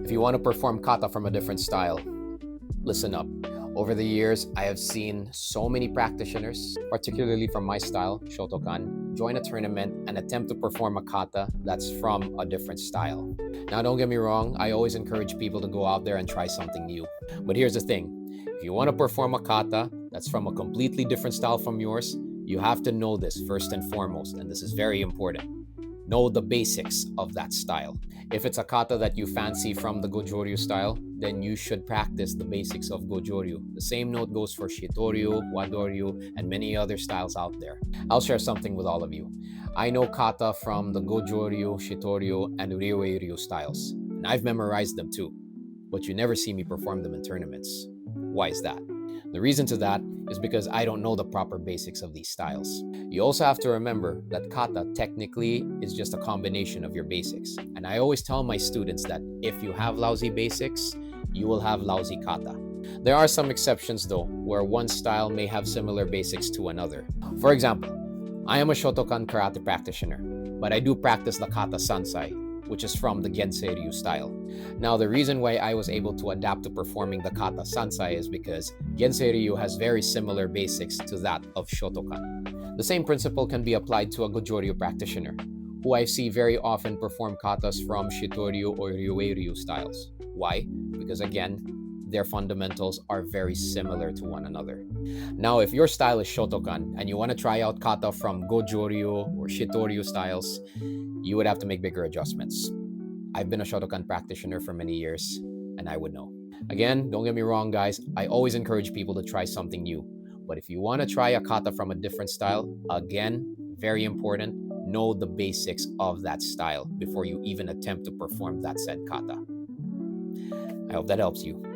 If you want to perform kata from a different style, listen up. Over the years, I have seen so many practitioners, particularly from my style, Shotokan, join a tournament and attempt to perform a kata that's from a different style. Now, don't get me wrong, I always encourage people to go out there and try something new. But here's the thing, if you want to perform a kata that's from a completely different style from yours, you have to know this first and foremost, and this is very important. Know the basics of that style. If it's a kata that you fancy from the Gojoryu style, then you should practice the basics of Gojoryu. The same note goes for Shitoryu, Wadoryu, and many other styles out there. I'll share something with all of you. I know kata from the Gojoryu, Shitoryu, and Ryoeiryu styles, and I've memorized them too, but you never see me perform them in tournaments. Why is that? The reason to that is because I don't know the proper basics of these styles. You also have to remember that kata technically is just a combination of your basics. And I always tell my students that if you have lousy basics, you will have lousy kata. There are some exceptions though, where one style may have similar basics to another. For example, I am a Shotokan karate practitioner, but I do practice the kata sansai, which is from the Gensei-ryu style. Now, the reason why I was able to adapt to performing the kata sansai is because Gensei-ryu has very similar basics to that of Shotokan. The same principle can be applied to a Gojoryu practitioner, who I see very often perform katas from Shitoryu or Ryoeiryu styles. Why? Because again, their fundamentals are very similar to one another. Now, if your style is Shotokan and you want to try out kata from Gojoryu or Shitoryu styles, you would have to make bigger adjustments. I've been a Shotokan practitioner for many years, and I would know. Again, don't get me wrong, guys. I always encourage people to try something new. But if you want to try a kata from a different style, again, very important, know the basics of that style before you even attempt to perform that said kata. I hope that helps you.